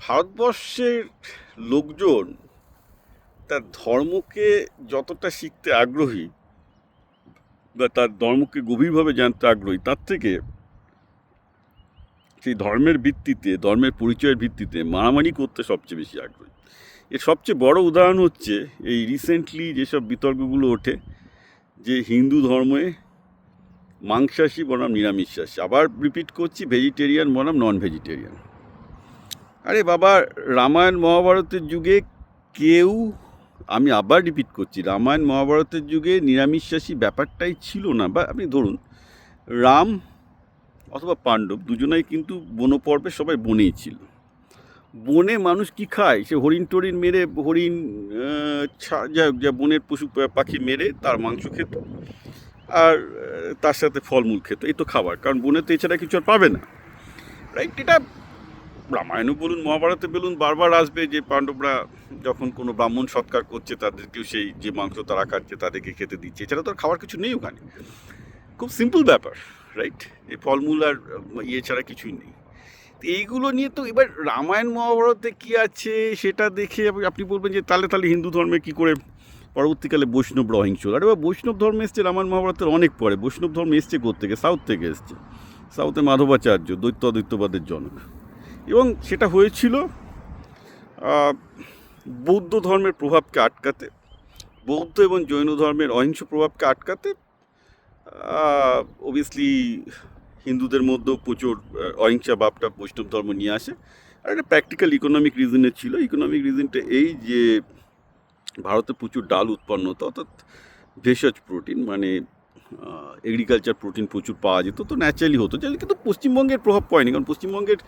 ভারতবর্ষের লোকজন তার ধর্মকে যতটা শিখতে আগ্রহী বা তার ধর্মকে গভীরভাবে জানতে আগ্রহী, তার থেকে সেই ধর্মের ভিত্তিতে, ধর্মের পরিচয়ের ভিত্তিতে মারামারি করতে সবচেয়ে বেশি আগ্রহী। এর সবচেয়ে বড় উদাহরণ হচ্ছে এই রিসেন্টলি যেসব বিতর্কগুলো ওঠে যে হিন্দু ধর্মে মাংসাশী বনাম নিরামিষাশী, আবার রিপিট করছি, ভেজিটেরিয়ান বনাম নন ভেজিটেরিয়ান। আরে বাবা, রামায়ণ মহাভারতের যুগে কেউ, আমি আবার রিপিট করছি, রামায়ণ মহাভারতের যুগে নিরামিষাশী ব্যাপারটাই ছিল না। বা আপনি ধরুন রাম অথবা পাণ্ডব দুজনাই কিন্তু বনপর্বে সবাই বনেই ছিল। বনে মানুষ কি খায়? সে হরিণ টরিণ মেরে, হরিণ যা বনের পশু পাখি মেরে তার মাংস খেত, আর তার সাথে ফলমূল খেত। এই তো খাবার, কারণ বনে তো এছাড়া কিছু আর পাবে না, রাইট? এটা রামায়ণও বলুন, মহাভারতে বলুন, বারবার আসবে যে পাণ্ডবরা যখন কোনো ব্রাহ্মণ সৎকার করছে তাদেরকেও সেই যে মাংস তারা খাচ্ছে তাদেরকে খেতে দিচ্ছে, এছাড়া তো আর খাওয়ার কিছু নেই ওখানে। খুব সিম্পল ব্যাপার, রাইট? এই ফলমূল আর ইয়ে ছাড়া কিছুই নেই। এইগুলো নিয়ে তো এবার রামায়ণ মহাভারতে কী আছে সেটা দেখে আপনি বলবেন যে তাহলে হিন্দু ধর্মে কী করে পরবর্তীকালে বৈষ্ণব অহিংস? আরে বা বৈষ্ণব ধর্ম এসছে রামায়ণ মহাভারতের অনেক পরে। বৈষ্ণব ধর্ম এসছে কোত্থেকে? সাউথ থেকে এসছে। সাউথে মাধবাচার্য, দৈত্য অদ্বৈতবাদের জনক, এবং সেটা হয়েছিল বৌদ্ধ ধর্মের প্রভাবকে আটকাতে, বৌদ্ধ এবং জৈন ধর্মের অহিংস প্রভাবকে আটকাতে। অবভিয়াসলি হিন্দুদের মধ্যেও প্রচুর অহিংসা ভাবটা বৈষ্ণব ধর্ম নিয়ে আসে। আর একটা প্র্যাকটিক্যাল ইকোনমিক রিজনের ছিল। ইকোনমিক রিজনটা এই যে ভারতে প্রচুর ডাল উৎপন্ন হতো, অর্থাৎ ভেষজ প্রোটিন, মানে এগ্রিকালচার প্রোটিন প্রচুর পাওয়া যেত, তো ন্যাচারালি হতো। কিন্তু পশ্চিমবঙ্গের প্রভাব পড়েনি, কারণ পশ্চিমবঙ্গের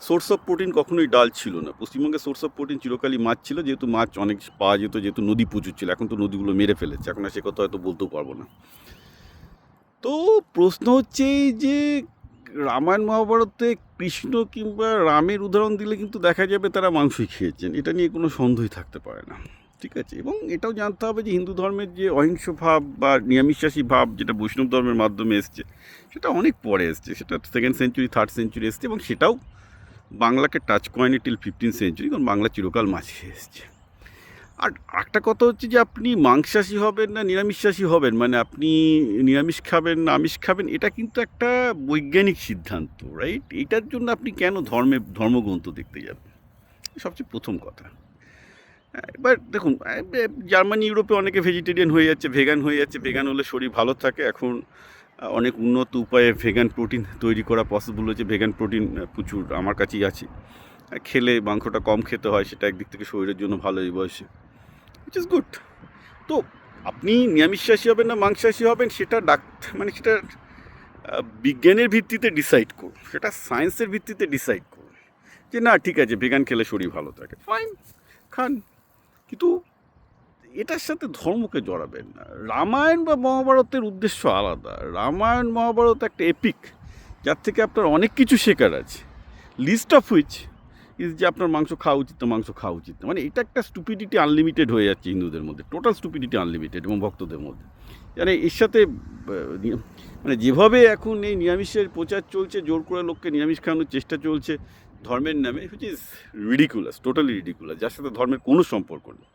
সোর্স অফ প্রোটিন কখনোই ডাল ছিল না। পশ্চিমবঙ্গের সোর্স অফ প্রোটিন চিরকালই মাছ ছিল, যেহেতু মাছ অনেক পাওয়া যেত, যেহেতু নদী প্রচুর ছিল। এখন তো নদীগুলো মেরে ফেলেছে, এখন আর সে কথা হয়তো বলতেও পারবো না। তো প্রশ্ন হচ্ছে যে রামায়ণ মহাভারতে কৃষ্ণ কিংবা রামের উদাহরণ দিলে কিন্তু দেখা যাবে তারা মাংসই খেয়েছেন, এটা নিয়ে কোনো সন্দেহই থাকতে পারে না, ঠিক আছে? এবং এটাও জানতে হবে যে হিন্দু ধর্মের যে অহিংস ভাব বা নিরামিষাশী ভাব যেটা বৈষ্ণব ধর্মের মাধ্যমে এসছে, সেটা অনেক পরে এসছে। সেটা 2nd সেঞ্চুরি 3rd সেঞ্চুরি এসছে, এবং সেটাও বাংলাকে টাচ করেনি টিল 15th সেঞ্চুরি, কারণ বাংলা চিরকাল মাছ খেয়ে এসছে। আর একটা কথা হচ্ছে যে আপনি মাংসাশী হবেন না নিরামিষাশী হবেন, মানে আপনি নিরামিষ খাবেন না আমিষ খাবেন, এটা কিন্তু একটা বৈজ্ঞানিক সিদ্ধান্ত, রাইট? এটার জন্য আপনি কেন ধর্মগ্রন্থ দেখতে যাবেন? সবচেয়ে প্রথম কথা। এবার দেখুন, জার্মানি ইউরোপে অনেকে ভেজিটেরিয়ান হয়ে যাচ্ছে, ভেগান হয়ে যাচ্ছে। ভেগান হলে শরীর ভালো থাকে। এখন অনেক উন্নত উপায়ে ভেগান প্রোটিন তৈরি করা পসিবল হয়েছে। ভেগান প্রোটিন প্রচুর আমার কাছেই আছে। খেলে মাংসটা কম খেতে হয়, সেটা একদিক থেকে শরীরের জন্য ভালো এই বয়সে, উইচ ইজ গুড। তো আপনি নিরামিষাশী হবেন না মাংসাশী হবেন, সেটা মানে সেটা বিজ্ঞানের ভিত্তিতে ডিসাইড করুন, সেটা সায়েন্সের ভিত্তিতে ডিসাইড করুন যে না, ঠিক আছে, ভেগান খেলে শরীর ভালো থাকে, ফাইন, খান। কিন্তু এটার সাথে ধর্মকে জড়াবেন না। রামায়ণ বা মহাভারতের উদ্দেশ্য আলাদা। রামায়ণ মহাভারত একটা এপিক, যার থেকে আপনার অনেক কিছু শেখার আছে। লিস্ট অফ হুইচ ইজ যে আপনার মাংস খাওয়া উচিত না, মাংস খাওয়া উচিত না। মানে এটা একটা স্টুপিডিটি আনলিমিটেড হয়ে যাচ্ছে হিন্দুদের মধ্যে, টোটাল স্টুপিডিটি আনলিমিটেড, এবং ভক্তদের মধ্যে। মানে এর সাথে মানে যেভাবে এখন এই নিরামিষের প্রচার চলছে, জোর করে লোককে নিরামিষ খাওয়ানোর চেষ্টা চলছে ধর্মের নামে, which is ridiculous, totally ridiculous, যার সাথে ধর্মের কোনো সম্পর্ক নেই।